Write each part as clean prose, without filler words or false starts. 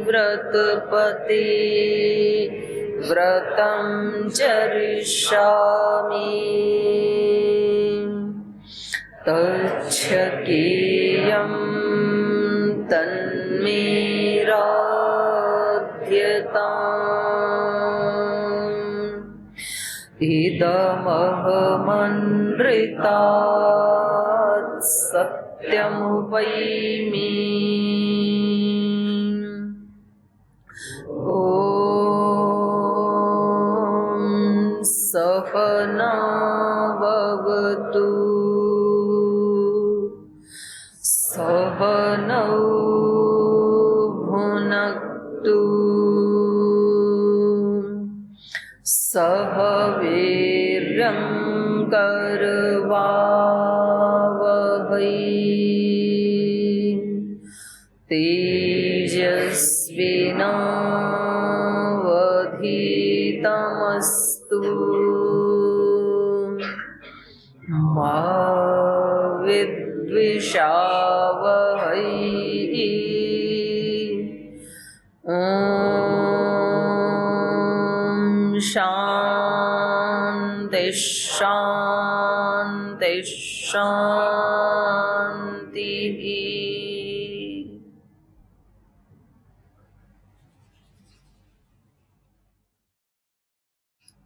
व्रतपति व्रतं चरिष्यामि तच्छकेयं तन्मे राध्यताम् इदमहमनृतात् सत्यमुपैमि सहना भवतु सहनौ भुनक्तु सह वीर्यं करवावहै तेजस्विनावधीतमस्तु मा विद्विषावहै शान्ति शान्ति शान्तिः।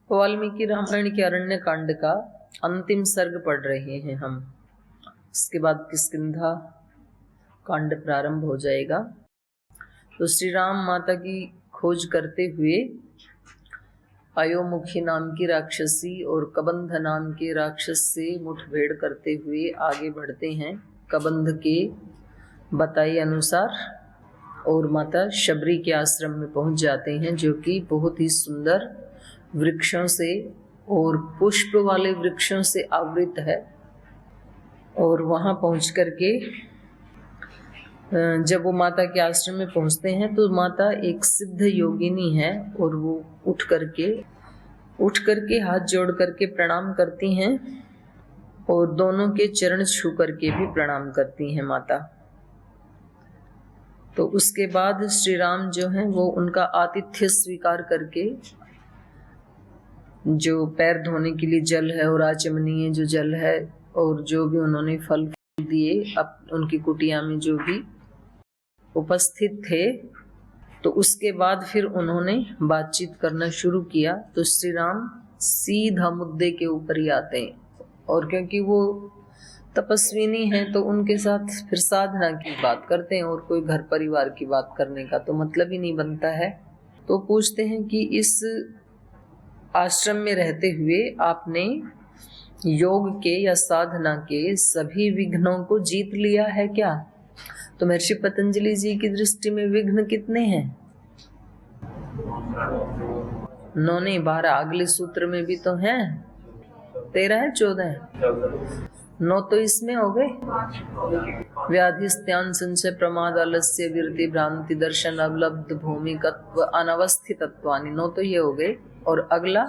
वाल्मीकि रामायण के अरण्य कांड का अंतिम सर्ग पढ़ रहे हैं हम। इसके बाद किष्किंधा कांड प्रारंभ हो जाएगा। तो श्री राम माता की खोज करते हुए अयोमुखी नाम की राक्षसी और कबंध नाम के राक्षस से मुठभेड़ करते हुए आगे बढ़ते हैं कबंध के बताए अनुसार, और माता शबरी के आश्रम में पहुंच जाते हैं, जो कि बहुत ही सुंदर वृक्षों से और पुष्प वाले वृक्षों से आवृत है। और वहां पहुंच करके जब वो माता के आश्रम में पहुंचते हैं तो माता एक सिद्ध योगिनी है, और वो उठ करके हाथ जोड़ करके प्रणाम करती हैं और दोनों के चरण छू करके भी प्रणाम करती हैं माता। तो उसके बाद श्री राम जो हैं वो उनका आतिथ्य स्वीकार करके, जो पैर धोने के लिए जल है और आचमनीय जो जल है और जो भी उन्होंने फल दिए अब उनकी कुटिया में जो भी उपस्थित थे, तो उसके बाद फिर उन्होंने बातचीत करना शुरू किया। तो श्री राम सीधा मुद्दे के ऊपर ही आते हैं, और क्योंकि वो तपस्विनी हैं तो उनके साथ फिर साधना की बात करते हैं, और कोई घर परिवार की बात करने का तो मतलब ही नहीं बनता है। तो पूछते हैं कि इस आश्रम में रहते हुए आपने योग के या साधना के सभी विघ्नों को जीत लिया है क्या? तो महर्षि पतंजलि जी की दृष्टि में विघ्न कितने हैं? 9 नहीं 12, अगले सूत्र में भी तो हैं, 13 है 14 है, 9 तो इसमें हो गए। व्याधिस्त्यान संशय प्रमाद आलस्य विरति भ्रांति दर्शन अवलब्ध भूमिकत्व अनवस्थितत्वानि, 9 तो ये हो गए। और अगला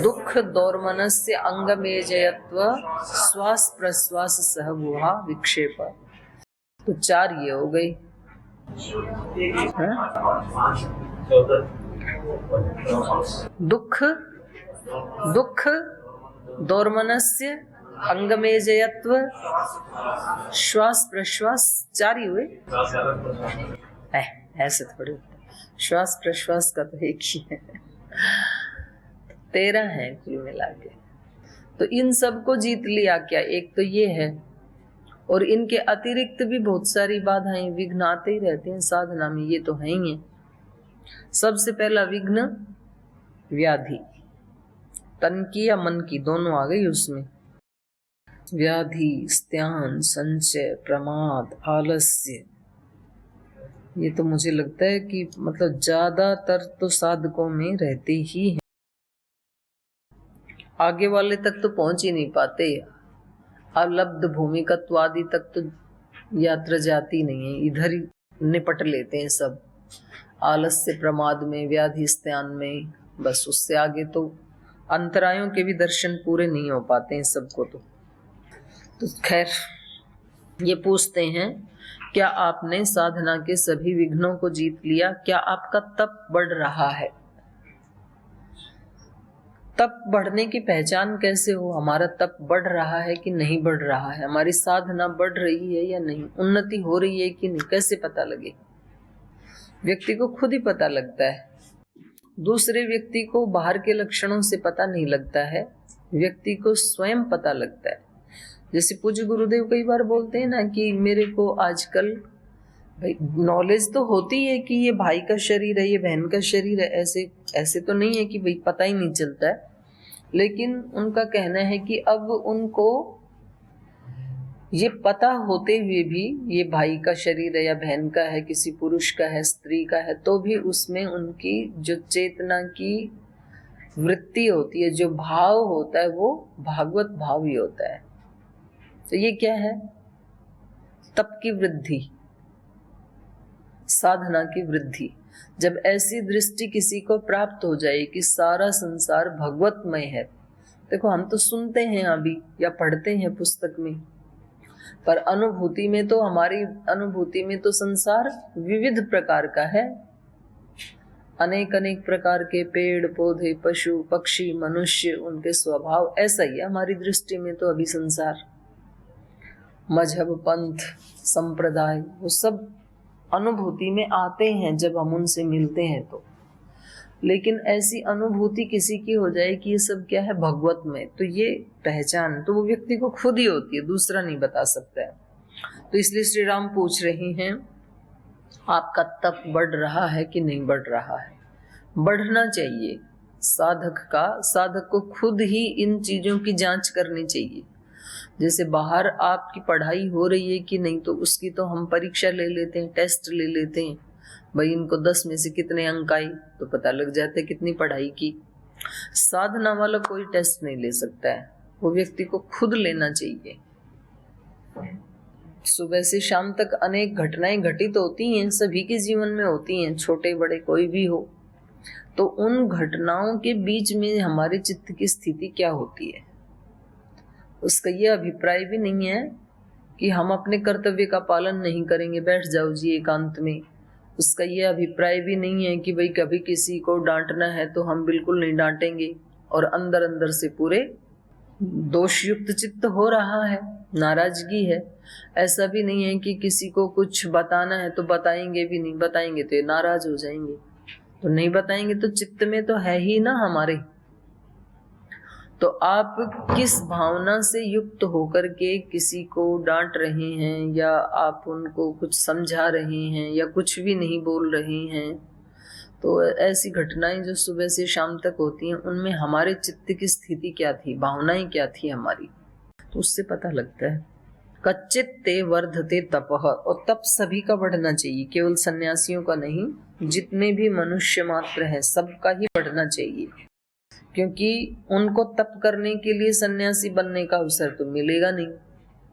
दुख दौर्मनस्य अंगमेजयत्व श्वास प्रश्वास सहगुहा विक्षेप, तो 4 ये हो गई। दुख दौर्मनस्य अंगमेजयत्व श्वास प्रश्वास 4 ही हुए। ऐसे थोड़ी, श्वास प्रश्वास का तो एक ही है, 13 है कुल मिला के। तो इन सबको जीत लिया क्या? एक तो ये है, और इनके अतिरिक्त भी बहुत सारी बाधाएं विघ्न आते ही रहते हैं साधना में, ये तो है ही है। सबसे पहला विघ्न व्याधि, तन की या मन की, दोनों आ गई उसमें। व्याधि, स्त्यान, संचय, प्रमाद, आलस्य, ये तो मुझे लगता है कि मतलब ज्यादातर तो साधकों में रहते ही हैं। आगे वाले तक तो पहुंच ही नहीं पाते, अलब्ध भूमिकत्वादि तक तो यात्रा जाती नहीं है, इधर ही निपट लेते हैं सब, आलस्य, प्रमाद में, व्याधि, स्त्यान में, बस उससे आगे तो अंतरायों के भी दर्शन पूरे नहीं हो पाते हैं सबको। तो खैर ये पूछते हैं, क्या आपने साधना के सभी विघ्नों को जीत लिया? क्या आपका तप बढ़ रहा है? तप बढ़ने की पहचान कैसे हो? हमारा तप बढ़ रहा है कि नहीं बढ़ रहा है? हमारी साधना बढ़ रही है या नहीं? उन्नति हो रही है कि नहीं? कैसे पता लगे? व्यक्ति को खुद ही पता लगता है, दूसरे व्यक्ति को बाहर के लक्षणों से पता नहीं लगता है, व्यक्ति को स्वयं पता लगता है। जैसे पूज्य गुरुदेव कई बार बोलते हैं ना कि मेरे को आजकल भाई नॉलेज तो होती है कि ये भाई का शरीर है, ये बहन का शरीर है, ऐसे ऐसे तो नहीं है कि भाई पता ही नहीं चलता है, लेकिन उनका कहना है कि अब उनको ये पता होते हुए भी ये भाई का शरीर है या बहन का है, किसी पुरुष का है, स्त्री का है, तो भी उसमें उनकी जो चेतना की वृत्ति होती है, जो भाव होता है, वो भागवत भाव ही होता है। तो ये क्या है? तप की वृद्धि, साधना की वृद्धि। जब ऐसी दृष्टि किसी को प्राप्त हो जाए कि सारा संसार भगवतमय है, देखो हम तो सुनते हैं अभी या पढ़ते हैं पुस्तक में, पर अनुभूति में तो, हमारी अनुभूति में तो संसार विविध प्रकार का है, अनेक अनेक प्रकार के पेड़ पौधे, पशु पक्षी, मनुष्य, उनके स्वभाव ऐसा ही है हमारी दृष्टि में तो अभी संसार। मजहब, पंथ, संप्रदाय, वो सब अनुभूति में आते हैं जब हम उनसे मिलते हैं तो। लेकिन ऐसी अनुभूति किसी की हो जाए कि ये सब क्या है, भगवत में, तो ये पहचान तो वो व्यक्ति को खुद ही होती है, दूसरा नहीं बता सकता है। तो इसलिए श्री राम पूछ रहे हैं, आपका तप बढ़ रहा है कि नहीं बढ़ रहा है? बढ़ना चाहिए। साधक को खुद ही इन चीजों की जांच करनी चाहिए। जैसे बाहर आपकी पढ़ाई हो रही है कि नहीं, तो उसकी तो हम परीक्षा ले लेते हैं, टेस्ट ले लेते हैं, भाई इनको 10 में से कितने अंक आए, तो पता लग जाता है कितनी पढ़ाई की। साधना वाला कोई टेस्ट नहीं ले सकता है, वो व्यक्ति को खुद लेना चाहिए। सुबह से शाम तक अनेक घटनाएं घटित होती हैं, सभी के जीवन में होती हैं, छोटे बड़े कोई भी हो, तो उन घटनाओं के बीच में हमारे चित्त की स्थिति क्या होती है, उसका ये अभिप्राय भी नहीं है कि हम अपने कर्तव्य का पालन नहीं करेंगे, बैठ जाओ जी एकांत में। उसका ये अभिप्राय भी नहीं है कि भाई कभी किसी को डांटना है तो हम बिल्कुल नहीं डांटेंगे और अंदर अंदर से पूरे दोषयुक्त चित्त हो रहा है, नाराजगी है। ऐसा भी नहीं है कि किसी को कुछ बताना है तो बताएंगे भी नहीं, बताएंगे तो ये नाराज हो जाएंगे, तो नहीं बताएंगे तो चित्त में तो है ही ना हमारे। तो आप किस भावना से युक्त होकर के किसी को डांट रहे हैं, या आप उनको कुछ समझा रहे हैं, या कुछ भी नहीं बोल रहे हैं, तो ऐसी घटनाएं जो सुबह से शाम तक होती हैं, उनमें हमारे चित्त की स्थिति क्या थी, भावनाएं क्या थी हमारी, तो उससे पता लगता है। कच्चित्ते वर्धते तपः, और तप सभी का बढ़ना चाहिए, केवल सन्यासियों का नहीं, जितने भी मनुष्य मात्र हैं सबका ही बढ़ना चाहिए, क्योंकि उनको तप करने के लिए सन्यासी बनने का अवसर तो मिलेगा नहीं,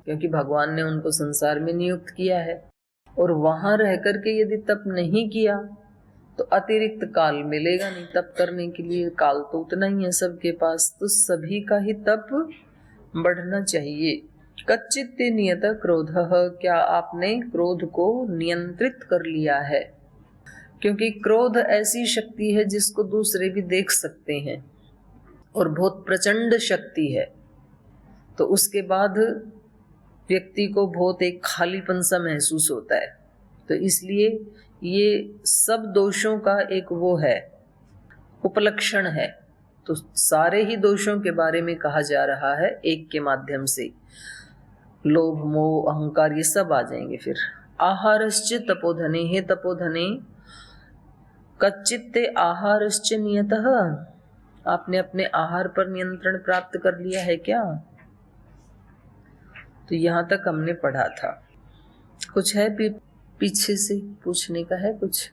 क्योंकि भगवान ने उनको संसार में नियुक्त किया है, और वहां रह करके यदि तप नहीं किया तो अतिरिक्त काल मिलेगा नहीं तप करने के लिए, काल तो उतना ही है सबके पास, तो सभी का ही तप बढ़ना चाहिए। कच्चित्ते नियत क्रोधः, क्या आपने क्रोध को नियंत्रित कर लिया है? क्योंकि क्रोध ऐसी शक्ति है जिसको दूसरे भी देख सकते हैं और बहुत प्रचंड शक्ति है, तो उसके बाद व्यक्ति को बहुत एक खालीपन सा महसूस होता है। तो इसलिए ये सब दोषों का एक वो है, उपलक्षण है। तो सारे ही दोषों के बारे में कहा जा रहा है एक के माध्यम से, लोभ मोह अहंकार ये सब आ जाएंगे फिर। आहारश्च तपोधने, हे तपोधने कच्चित्ते आहारश्च नियतः, आपने अपने आहार पर नियंत्रण प्राप्त कर लिया है क्या? तो यहाँ तक हमने पढ़ा था। कुछ है पीछे से पूछने का है कुछ?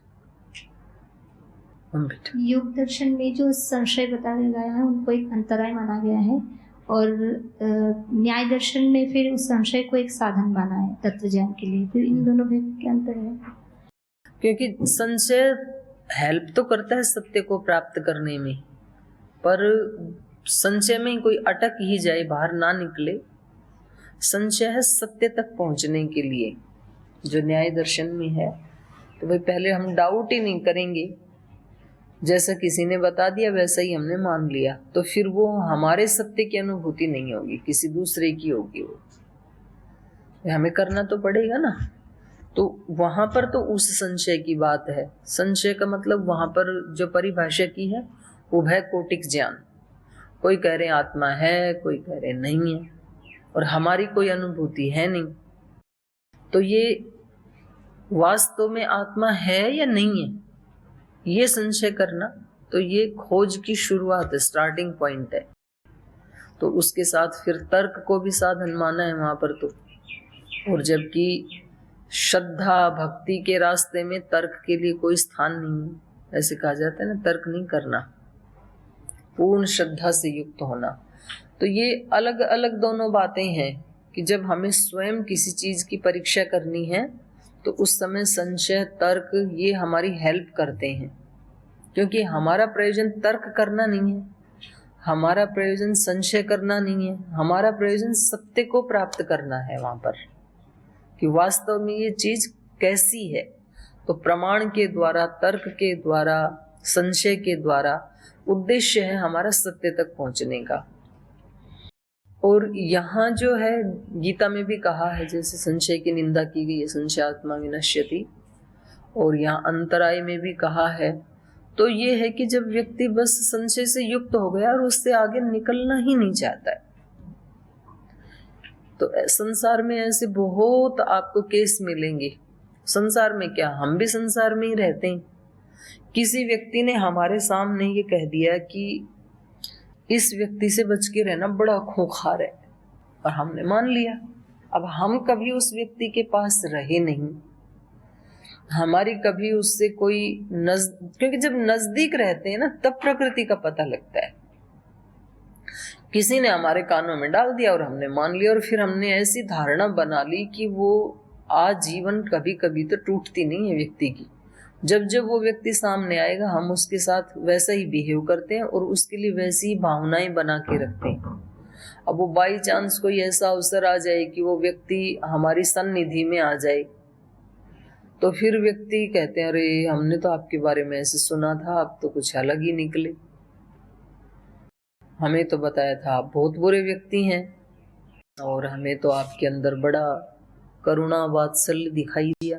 बेटा, योग दर्शन में जो संशय बताया गया है उनको एक अंतराय माना गया है, और न्याय दर्शन में फिर उस संशय को एक साधन माना है तत्व ज्ञान के लिए। फिर इन दोनों में क्या अंतर है? क्योंकि संशय हेल्प तो करता है सत्य को प्राप्त करने में, पर संशय में कोई अटक ही जाए, बाहर ना निकले। संशय है सत्य तक पहुंचने के लिए। जो न्याय दर्शन में है तो भाई पहले हम डाउट ही नहीं करेंगे, जैसा किसी ने बता दिया वैसा ही हमने मान लिया, तो फिर वो हमारे सत्य की अनुभूति नहीं होगी, किसी दूसरे की होगी। वो हमें करना तो पड़ेगा ना। तो वहां पर तो उस संशय की बात है। संशय का मतलब वहां पर जो परिभाषा की है उभय कोटिक ज्ञान। कोई कह रहे आत्मा है, कोई कह रहे नहीं है, और हमारी कोई अनुभूति है नहीं। तो ये वास्तव में आत्मा है या नहीं है, ये संशय करना, तो ये खोज की शुरुआत है, स्टार्टिंग पॉइंट है। तो उसके साथ फिर तर्क को भी साधन माना है वहां पर तो। और जबकि श्रद्धा भक्ति के रास्ते में तर्क के लिए कोई स्थान नहीं है। ऐसे कहा जाता है ना, तर्क नहीं करना, पूर्ण श्रद्धा से युक्त होना। तो ये अलग अलग दोनों बातें हैं कि जब हमें स्वयं किसी चीज की परीक्षा करनी है तो उस समय संशय तर्क ये हमारी हेल्प करते हैं, क्योंकि हमारा प्रयोजन तर्क करना नहीं है, हमारा प्रयोजन संशय करना नहीं है, हमारा प्रयोजन सत्य को प्राप्त करना है वहां पर, कि वास्तव में ये चीज कैसी है। तो प्रमाण के द्वारा, तर्क के द्वारा, संशय के द्वारा उद्देश्य है हमारा सत्य तक पहुंचने का। और यहाँ जो है गीता में भी कहा है, जैसे संशय की निंदा की गई है, संशयात्मा विनश्यति, और यहाँ अंतराय में भी कहा है। तो ये है कि जब व्यक्ति बस संशय से युक्त हो गया और उससे आगे निकलना ही नहीं चाहता है, तो संसार में ऐसे बहुत आपको केस मिलेंगे। संसार में क्या, हम भी संसार में ही रहते हैं। किसी व्यक्ति ने हमारे सामने ये कह दिया कि इस व्यक्ति से बच के रहना बड़ा खूंखार है, और हमने मान लिया। अब हम कभी उस व्यक्ति के पास रहे नहीं, हमारी कभी उससे कोई क्योंकि जब नजदीक रहते हैं ना तब प्रकृति का पता लगता है। किसी ने हमारे कानों में डाल दिया और हमने मान लिया, और फिर हमने ऐसी धारणा बना ली कि वो आजीवन कभी कभी तो टूटती नहीं है व्यक्ति की। जब जब वो व्यक्ति सामने आएगा हम उसके साथ वैसा ही बिहेव करते हैं और उसके लिए वैसी ही भावनाएं बना के रखते हैं। अब वो बाई चांस कोई ऐसा अवसर आ जाए कि वो व्यक्ति हमारी सन्निधि में आ जाए, तो फिर व्यक्ति कहते हैं अरे हमने तो आपके बारे में ऐसे सुना था, आप तो कुछ अलग ही निकले, हमें तो बताया था आप बहुत बुरे व्यक्ति हैं, और हमें तो आपके अंदर बड़ा करुणा वात्सल्य दिखाई दिया।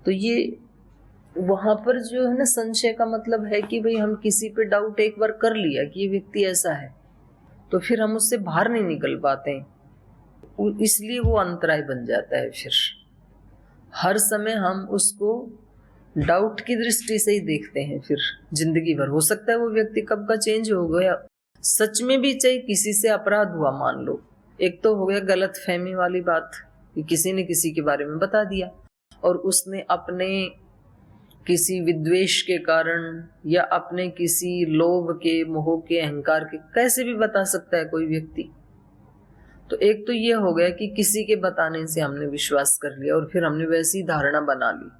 तो ये वहां पर जो है ना संशय का मतलब है कि भाई हम किसी पे डाउट एक बार कर लिया कि ये व्यक्ति ऐसा है, तो फिर हम उससे बाहर नहीं निकल पाते हैं, इसलिए वो अंतराय बन जाता है। फिर हर समय हम उसको डाउट की दृष्टि से ही देखते हैं, फिर जिंदगी भर। हो सकता है वो व्यक्ति कब का चेंज हो गया, सच में भी चाहे किसी से अपराध हुआ, मान लो, एक तो हो गया गलत फहमी वाली बात कि किसी ने किसी के बारे में बता दिया, और उसने अपने किसी विद्वेष के कारण या अपने किसी लोभ के, मोह के, अहंकार के, कैसे भी बता सकता है कोई व्यक्ति। तो एक तो ये हो गया कि किसी के बताने से हमने विश्वास कर लिया और फिर हमने वैसी धारणा बना ली।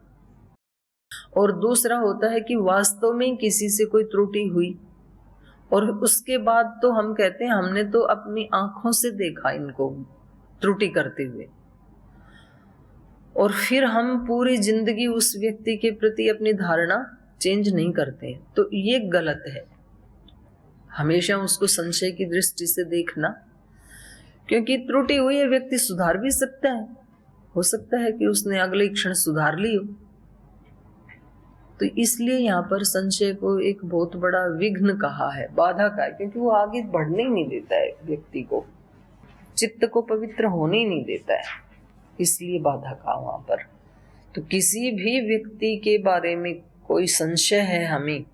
और दूसरा होता है कि वास्तव में किसी से कोई त्रुटि हुई और उसके बाद तो हम कहते हैं हमने तो अपनी आंखों से देखा इनको त्रुटि करते हुए, और फिर हम पूरी जिंदगी उस व्यक्ति के प्रति अपनी धारणा चेंज नहीं करते। तो ये गलत है। हमेशा उसको संशय की दृष्टि से देखना, क्योंकि त्रुटि हुई है, व्यक्ति सुधार भी सकता है, हो सकता है कि उसने अगले क्षण सुधार ली हो। तो इसलिए यहाँ पर संशय को एक बहुत बड़ा विघ्न कहा है, बाधा का है, क्योंकि वो आगे बढ़ने ही नहीं देता है, व्यक्ति को, चित्त को पवित्र होने ही नहीं देता है, इसलिए बाधा का वहां पर। तो किसी भी व्यक्ति के बारे में कोई संशय है हमें,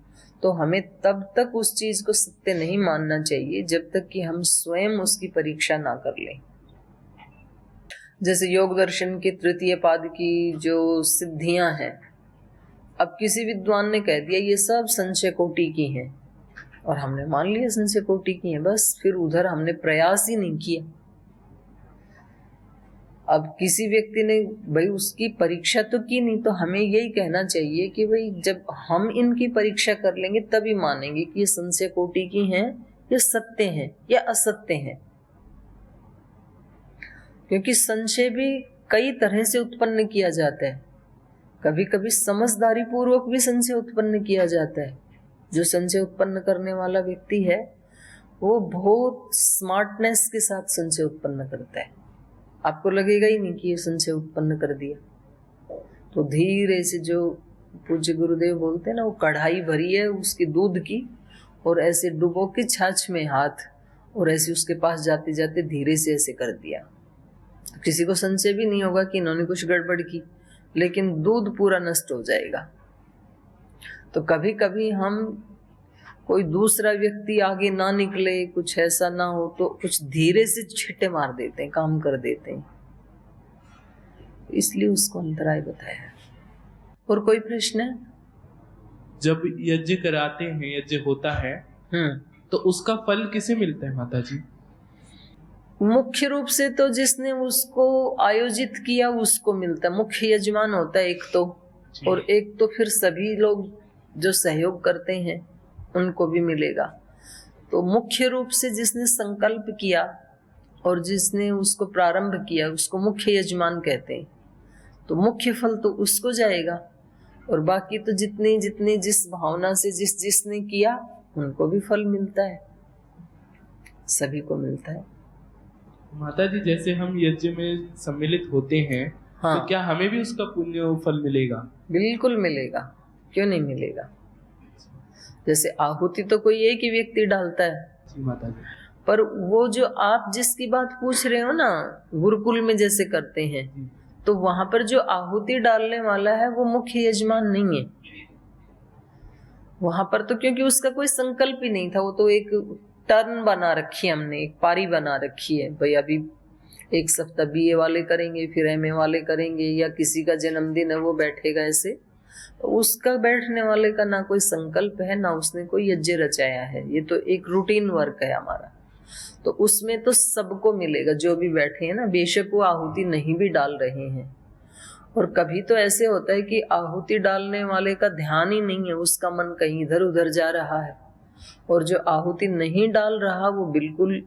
तो हमें तब तक उस चीज को सत्य नहीं मानना चाहिए जब तक कि हम स्वयं उसकी परीक्षा ना कर लें। जैसे योग दर्शन के तृतीय पाद की जो सिद्धियां हैं, अब किसी विद्वान ने कह दिया ये सब संशय कोटि की हैं, और हमने मान लिया संशय कोटि की हैं, बस फिर उधर हमने प्रयास ही नहीं किया। अब किसी व्यक्ति ने भाई उसकी परीक्षा तो की नहीं, तो हमें यही कहना चाहिए कि भाई जब हम इनकी परीक्षा कर लेंगे तभी मानेंगे कि ये संशय कोटि की हैं, ये सत्य हैं या असत्य हैं। क्योंकि संशय भी कई तरह से उत्पन्न किया जाता है, कभी कभी समझदारी पूर्वक भी संशय उत्पन्न किया जाता है। जो संशय उत्पन्न करने वाला व्यक्ति है वो बहुत स्मार्टनेस के साथ संशय उत्पन्न करता है, आपको लगेगा ही नहीं कि ये संशय उत्पन्न कर दिया। तो धीरे से, जो पूज्य गुरुदेव बोलते हैं ना, वो कढ़ाई भरी है उसकी दूध की, और ऐसे डुबो के छाछ में हाथ, और ऐसे उसके पास जाते जाते धीरे से ऐसे कर दिया। किसी को संशय भी नहीं होगा कि इन्होंने कुछ गड़बड़ की, लेकिन दूध पूरा नष्ट हो जाएगा। तो कभी कभी हम कोई दूसरा व्यक्ति आगे ना निकले, कुछ ऐसा ना हो, तो कुछ धीरे से छिट्टे मार देते हैं, काम कर देते हैं, इसलिए उसको अंतराय बताया है। और कोई प्रश्न है? जब यज्ञ कराते हैं, यज्ञ होता है, तो उसका फल किसे मिलता है माता जी? मुख्य रूप से तो जिसने उसको आयोजित किया उसको मिलता है, मुख्य यजमान होता है एक तो, और एक तो फिर सभी लोग जो सहयोग करते हैं उनको भी मिलेगा। तो मुख्य रूप से जिसने संकल्प किया और जिसने उसको प्रारंभ किया उसको मुख्य यजमान कहते हैं, तो मुख्य फल तो उसको जाएगा, और बाकी तो जितने जितने जिस भावना से जिसने किया उनको भी फल मिलता है, सभी को मिलता है। माता जी, जैसे हम यज्ञ में सम्मिलित होते हैं, हाँ, तो क्या हमें भी उसका पुण्य फल मिलेगा? बिल्कुल मिलेगा, क्यों नहीं मिलेगा। जैसे आहुति तो कोई एक ही व्यक्ति डालता है जी माता जी, पर वो जो आप जिसकी बात पूछ रहे हो ना, गुरुकुल में जैसे करते हैं, तो वहां पर जो आहुति डालने वाला है वो मुख्य यजमान नहीं है वहां पर, तो क्योंकि उसका कोई संकल्प ही नहीं था, वो तो एक टर्न बना रखी है हमने, एक पारी बना रखी है, भाई अभी एक सप्ताह बीए वाले करेंगे, फिर एमए वाले करेंगे, या किसी का जन्मदिन है वो बैठेगा ऐसे। तो उसका बैठने वाले का ना कोई संकल्प है, ना उसने कोई यज्ञ रचाया है, ये तो एक रूटीन वर्क है हमारा। तो उसमें तो सबको मिलेगा, जो भी बैठे हैं ना, बेशक वो आहुति नहीं भी डाल रहे हैं। और कभी तो ऐसे होता है कि आहुति डालने वाले का ध्यान ही नहीं है, उसका मन कहीं इधर उधर जा रहा है, और जो आहुति नहीं डाल रहा वो बिल्कुल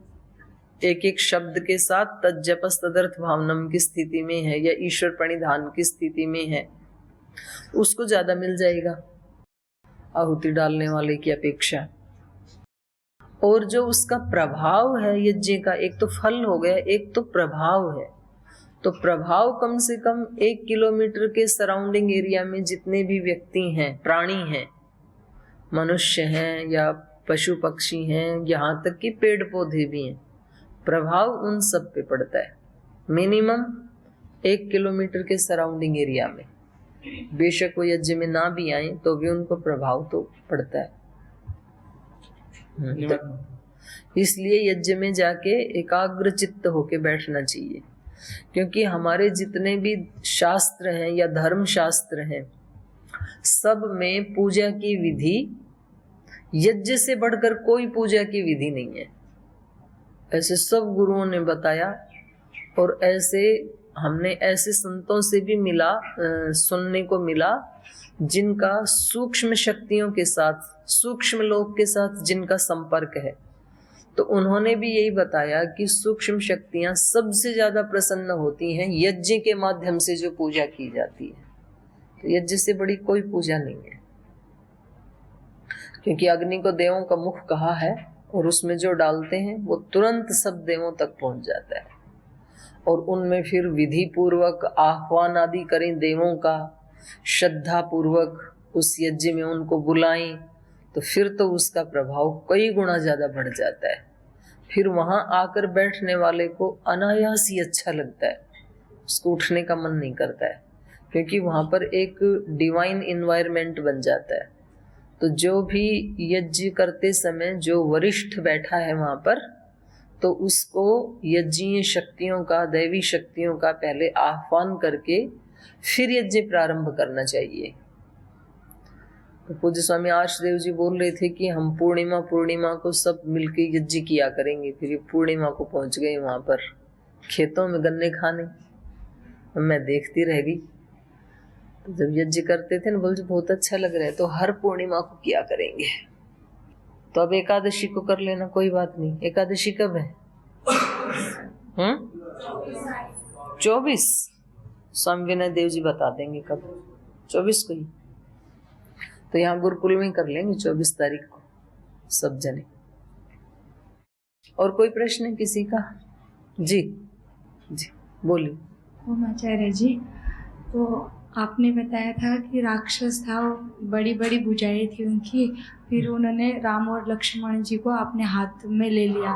एक एक शब्द के साथ तज्जपस तदर्थ भावनम की स्थिति में है, या ईश्वर प्रणिधान की स्थिति में है, उसको ज्यादा मिल जाएगा आहुति डालने वाले की अपेक्षा। और जो उसका प्रभाव है यज्ञ का, एक तो फल हो गया, एक तो प्रभाव है। तो प्रभाव कम से कम 1 किलोमीटर के सराउंडिंग एरिया में जितने भी व्यक्ति हैं, प्राणी हैं, मनुष्य हैं या पशु पक्षी हैं, यहाँ तक कि पेड़ पौधे भी हैं, प्रभाव उन सब पे पड़ता है। मिनिमम 1 किलोमीटर के सराउंडिंग एरिया में, बेशक वो यज्ञ में ना भी आए तो भी उनको प्रभाव तो पड़ता है। तो इसलिए यज्ञ में जाके एकाग्र चित्त होके बैठना चाहिए, क्योंकि हमारे जितने भी शास्त्र हैं या धर्म शास्त्र हैं, सब में पूजा की विधि, यज्ञ से बढ़कर कोई पूजा की विधि नहीं है, ऐसे सब गुरुओं ने बताया। और ऐसे हमने ऐसे संतों से भी मिला, सुनने को मिला, जिनका सूक्ष्म शक्तियों के साथ, सूक्ष्म लोक के साथ जिनका संपर्क है, तो उन्होंने भी यही बताया कि सूक्ष्म शक्तियां सबसे ज्यादा प्रसन्न होती हैं यज्ञ के माध्यम से जो पूजा की जाती है। तो यज्ञ से बड़ी कोई पूजा नहीं है, क्योंकि अग्नि को देवों का मुख कहा है, और उसमें जो डालते हैं वो तुरंत सब देवों तक पहुंच जाता है। और उनमें फिर विधि पूर्वक आह्वान आदि करें देवों का, श्रद्धा पूर्वक उस यज्ञ में उनको बुलाएं, तो फिर तो उसका प्रभाव कई गुना ज्यादा बढ़ जाता है। फिर वहां आकर बैठने वाले को अनायास ही अच्छा लगता है, उसको उठने का मन नहीं करता है, क्योंकि वहां पर एक डिवाइन इन्वायरमेंट बन जाता है। तो जो भी यज्ञ करते समय जो वरिष्ठ बैठा है वहां पर, तो उसको यज्ञीय शक्तियों का, दैवी शक्तियों का पहले आह्वान करके फिर यज्ञ प्रारंभ करना चाहिए। तो पूज्य स्वामी आर्षदेव जी बोल रहे थे कि हम पूर्णिमा को सब मिलके यज्ञ किया करेंगे। फिर ये पूर्णिमा को पहुंच गए वहां पर खेतों में गन्ने खाने, मैं देखती रह गई। तो जब यज्ञ करते थे ना, बोलते बहुत अच्छा लग रहा है, तो हर पूर्णिमा को किया करेंगे। तो अब एकादशी को कर लेना, कोई बात नहीं। एकादशी कब है? 24। स्वामी विनय देव जी बता देंगे कब, 24 को ही। तो यहाँ गुरुकुल में कर लेंगे 24 तारीख को सब जने। और कोई प्रश्न है किसी का? जी जी बोलिए। ओम आचार्य जी, तो आपने बताया था कि राक्षस था, बड़ी बड़ी भुजाएं थी उनकी, फिर उन्होंने राम और लक्ष्मण जी को अपने हाथ में ले लिया,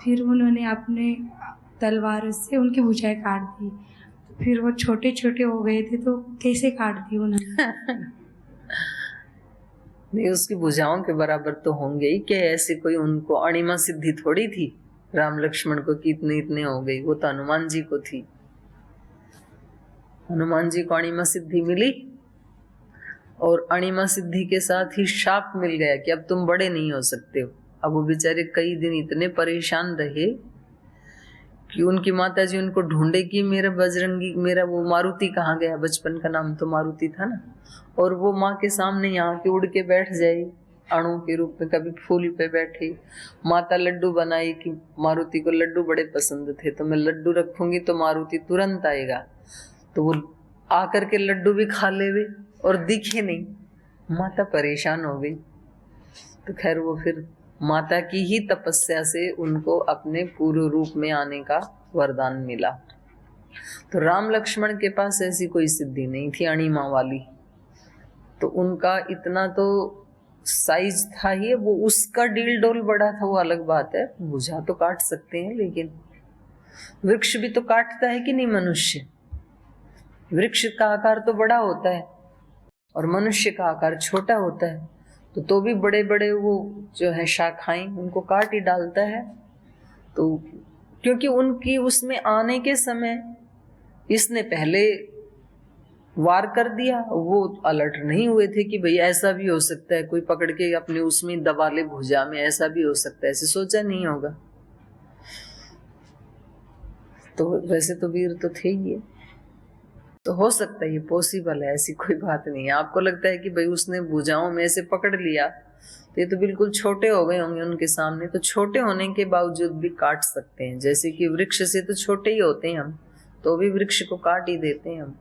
फिर उन्होंने अपने तलवार से उनकी भुजाएं काट दी। फिर वो छोटे छोटे हो गए थे, तो कैसे काट दी उन्होंने? नहीं, उसकी भुजाओं के बराबर तो होंगे ही। क्या ऐसी कोई उनको अणिमा सिद्धि थोड़ी थी राम लक्ष्मण को कि इतने इतने हो गई? वो तो हनुमान जी को थी। हनुमान जी को अणिमा सिद्धि मिली और अणिमा सिद्धि के साथ ही शाप मिल गया कि अब तुम बड़े नहीं हो सकते हो। अब वो बेचारे कई दिन इतने परेशान रहे कि उनकी माता जी उनको ढूंढे कि मेरा बजरंगी, मेरा वो मारुति कहाँ गया। बचपन का नाम तो मारुति था ना। और वो माँ के सामने यहाँ के उड़ के बैठ जाए अणु के रूप में, कभी फूल पे बैठे। माता लड्डू बनाई कि मारुति को लड्डू बड़े पसंद थे, तो मैं लड्डू रखूंगी तो मारुति तुरंत आएगा। तो वो आकर के लड्डू भी खा लेवे और दिखे नहीं। माता परेशान हो गई। तो खैर वो फिर माता की ही तपस्या से उनको अपने पूर्ण रूप में आने का वरदान मिला। तो राम लक्ष्मण के पास ऐसी कोई सिद्धि नहीं थी अणिमा वाली। तो उनका इतना तो साइज था ही, वो उसका डील डोल बड़ा था वो अलग बात है। भुजा तो काट सकते हैं, लेकिन वृक्ष भी तो काटता है कि नहीं मनुष्य? वृक्ष का आकार तो बड़ा होता है और मनुष्य का आकार छोटा होता है। तो भी बड़े बड़े वो जो है शाखाएं, उनको काट ही डालता है। तो क्योंकि उनकी उसमें आने के समय इसने पहले वार कर दिया, वो अलर्ट नहीं हुए थे कि भाई ऐसा भी हो सकता है, कोई पकड़ के अपने उसमें दबा ले भुजा में, ऐसा भी हो सकता है, ऐसे सोचा नहीं होगा। तो वैसे तो वीर तो थे ही, तो हो सकता है ये पॉसिबल है, ऐसी कोई बात नहीं है। आपको लगता है कि भाई उसने भुजाओं में से पकड़ लिया, तो ये तो बिल्कुल छोटे हो गए होंगे उनके सामने। तो छोटे होने के बावजूद भी काट सकते हैं, जैसे कि वृक्ष से तो छोटे ही होते हैं हम, तो भी वृक्ष को काट ही देते हैं हम।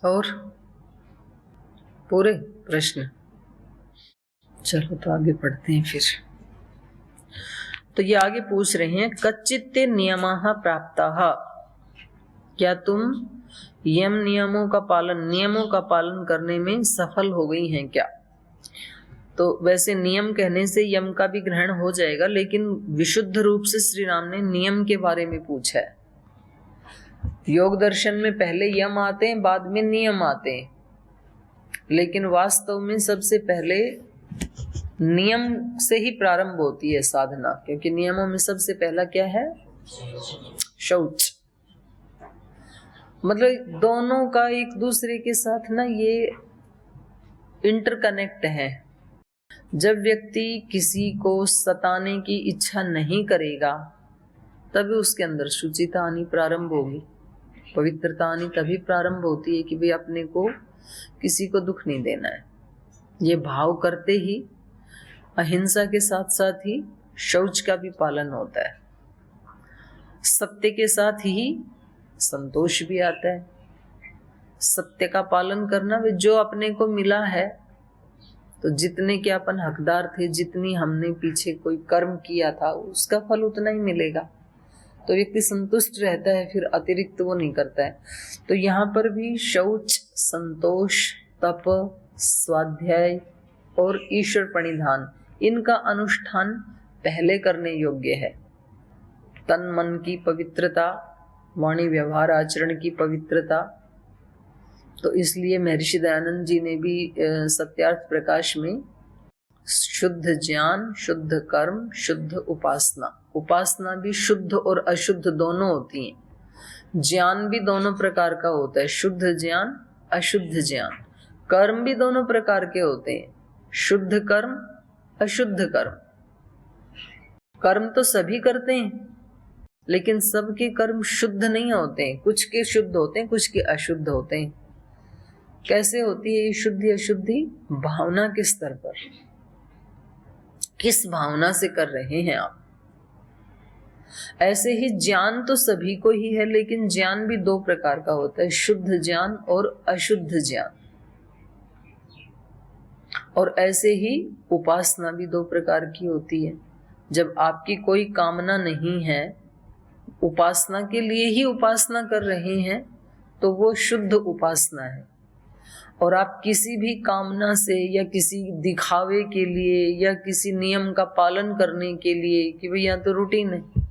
और पूरे प्रश्न, चलो तो आगे पढ़ते हैं फिर। तो ये आगे पूछ रहे हैं, कच्चित्ते नियमाः प्राप्ताः, क्या तुम नियमों का पालन करने में सफल हो गई हैं क्या? तो वैसे नियम कहने से यम का भी ग्रहण हो जाएगा, लेकिन विशुद्ध रूप से श्री राम ने नियम के बारे में पूछा है। योग दर्शन में पहले यम आते हैं, बाद में नियम आते हैं, लेकिन वास्तव में सबसे पहले नियम से ही प्रारंभ होती है साधना। क्योंकि नियमों में सबसे पहला क्या है? शौच। मतलब दोनों का एक दूसरे के साथ ना ये इंटरकनेक्ट है। जब व्यक्ति किसी को सताने की इच्छा नहीं करेगा, तभी उसके अंदर शुचिता आनी प्रारंभ होगी, पवित्रता आनी तभी प्रारंभ होती है कि भाई अपने को किसी को दुख नहीं देना है। ये भाव करते ही अहिंसा के साथ साथ ही शौच का भी पालन होता है। सत्य के साथ ही संतोष भी आता है। सत्य का पालन करना, वे जो अपने को मिला है, तो जितने के अपन हकदार थे, जितनी हमने पीछे कोई कर्म किया था, उसका फल उतना ही मिलेगा। तो व्यक्ति संतुष्ट रहता है, फिर अतिरिक्त वो नहीं करता है। तो यहाँ पर भी शौच, संतोष, तप, स्वाध्याय और ईश्वर प्रणिधान, इनका अनुष्ठान पहले करने योग्य है। तन मन की पवित्रता, वाणी व्यवहार आचरण की पवित्रता। तो इसलिए महर्षि दयानंद जी ने भी सत्यार्थ प्रकाश में शुद्ध ज्ञान, शुद्ध कर्म, शुद्ध उपासना। उपासना भी शुद्ध और अशुद्ध दोनों होती हैं। ज्ञान भी दोनों प्रकार का होता है, शुद्ध ज्ञान, अशुद्ध ज्ञान। कर्म भी दोनों प्रकार के होते हैं, शुद्ध कर्म, अशुद्ध कर्म। कर्म तो सभी करते हैं, लेकिन सबके कर्म शुद्ध नहीं होते हैं। कुछ के शुद्ध होते हैं, कुछ के अशुद्ध होते हैं। कैसे होती है ये शुद्धि अशुद्धि? भावना के स्तर पर, किस भावना से कर रहे हैं आप। ऐसे ही ज्ञान तो सभी को ही है, लेकिन ज्ञान भी दो प्रकार का होता है, शुद्ध ज्ञान और अशुद्ध ज्ञान। और ऐसे ही उपासना भी दो प्रकार की होती है। जब आपकी कोई कामना नहीं है, उपासना के लिए ही उपासना कर रहे हैं, तो वो शुद्ध उपासना है। और आप किसी भी कामना से या किसी दिखावे के लिए या किसी नियम का पालन करने के लिए कि भैया तो रूटीन है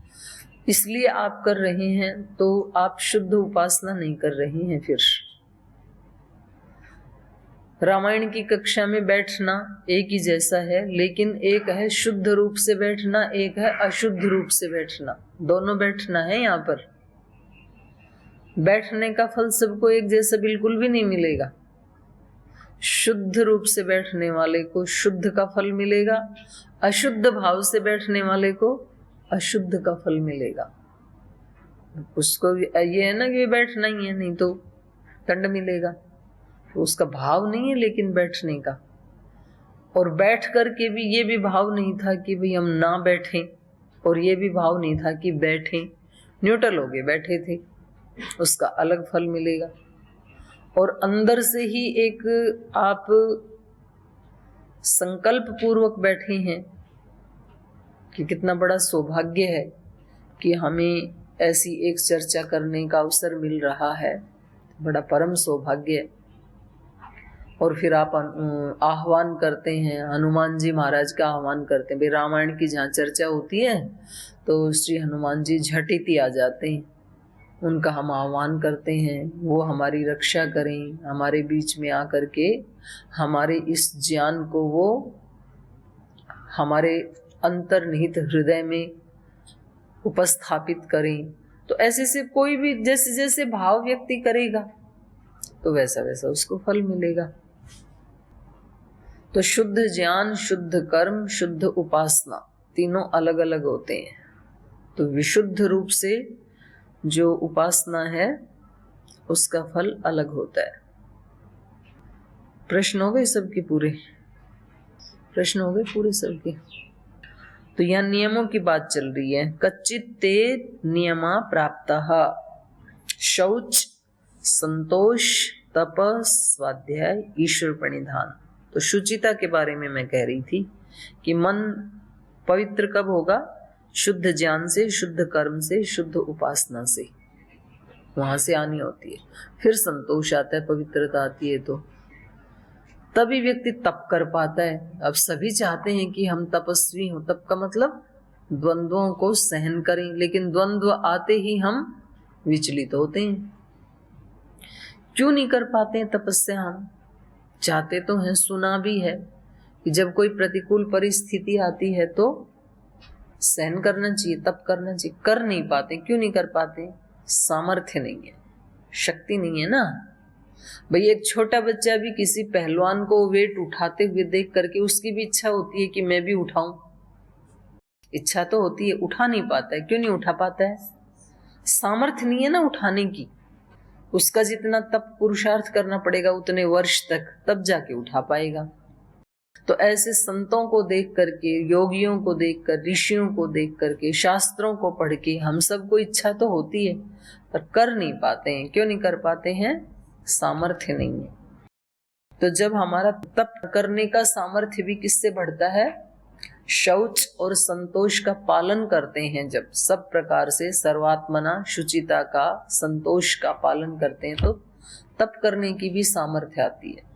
इसलिए आप कर रहे हैं, तो आप शुद्ध उपासना नहीं कर रहे हैं। फिर रामायण की कक्षा में बैठना एक ही जैसा है, लेकिन एक है शुद्ध रूप से बैठना, एक है अशुद्ध रूप से बैठना। दोनों बैठना है। यहाँ पर बैठने का फल सबको एक जैसा बिल्कुल भी नहीं मिलेगा। शुद्ध रूप से बैठने वाले को शुद्ध का फल मिलेगा, अशुद्ध भाव से बैठने वाले को अशुद्ध का फल मिलेगा। उसको ये है ना कि बैठना ही है, नहीं तो दंड मिलेगा। तो उसका भाव नहीं है लेकिन बैठने का। और बैठ करके भी ये भी भाव नहीं था कि भाई हम ना बैठें, और ये भी भाव नहीं था कि बैठें। न्यूट्रल हो गए, बैठे थे, उसका अलग फल मिलेगा। और अंदर से ही एक आप संकल्प पूर्वक बैठे हैं कि कितना बड़ा सौभाग्य है कि हमें ऐसी एक चर्चा करने का अवसर मिल रहा है, बड़ा परम सौभाग्य है। और फिर आप आह्वान करते हैं, हनुमान जी महाराज का आह्वान करते हैं। भाई रामायण की जहाँ चर्चा होती है तो श्री हनुमान जी झटिति आ जाते हैं, उनका हम आह्वान करते हैं, वो हमारी रक्षा करें, हमारे बीच में आकर के हमारे इस ज्ञान को वो हमारे अंतर्निहित हृदय में उपस्थापित करें। तो ऐसे से कोई भी जैसे जैसे भाव व्यक्ति करेगा तो वैसा वैसा उसको फल मिलेगा। तो शुद्ध ज्ञान, शुद्ध कर्म, शुद्ध उपासना तीनों अलग अलग होते हैं। तो विशुद्ध रूप से जो उपासना है उसका फल अलग होता है। प्रश्न हो गए सबके पूरे? प्रश्न हो गए पूरे सबके? तो यहाँ नियमों की बात चल रही है। कच्चित ते नियमा प्राप्तः, शौच, संतोष, तप, स्वाध्याय, ईश्वर प्रणिधान। तो शुचिता के बारे में मैं कह रही थी कि मन पवित्र कब होगा? शुद्ध ज्ञान से, शुद्ध कर्म से, शुद्ध उपासना से, वहां से आनी होती है। फिर संतोष आता है, पवित्रता आती है, तो तभी व्यक्ति तप कर पाता है। अब सभी चाहते हैं कि हम तपस्वी हों। तप का मतलब द्वंद्वों को सहन करें, लेकिन द्वंद्व आते ही हम विचलित होते हैं। क्यों नहीं कर पाते हैं तपस्या? हम चाहते तो हैं, सुना भी है कि जब कोई प्रतिकूल परिस्थिति आती है तो सहन करना चाहिए, तप करना चाहिए। कर नहीं पाते। क्यों नहीं कर पाते? सामर्थ्य नहीं है, शक्ति नहीं है ना। भाई एक छोटा बच्चा भी किसी पहलवान को वेट उठाते हुए देख करके उसकी भी इच्छा होती है कि मैं भी उठाऊं। इच्छा तो होती है, उठा नहीं पाता है। क्यों नहीं उठा पाता है? सामर्थ्य नहीं है ना उठाने की। उसका जितना तप पुरुषार्थ करना पड़ेगा उतने वर्ष तक, तब जाके उठा पाएगा। तो ऐसे संतों को देख करके, योगियों को देख कर, ऋषियों को देख करके, शास्त्रों को पढ़ के हम सबको इच्छा तो होती है पर कर नहीं पाते हैं। क्यों नहीं कर पाते हैं? सामर्थ्य नहीं है। तो जब हमारा तप करने का सामर्थ्य भी किससे बढ़ता है? शौच और संतोष का पालन करते हैं। जब सब प्रकार से सर्वात्मना, शुचिता का, संतोष का पालन करते हैं तो तप करने की भी सामर्थ्य आती है।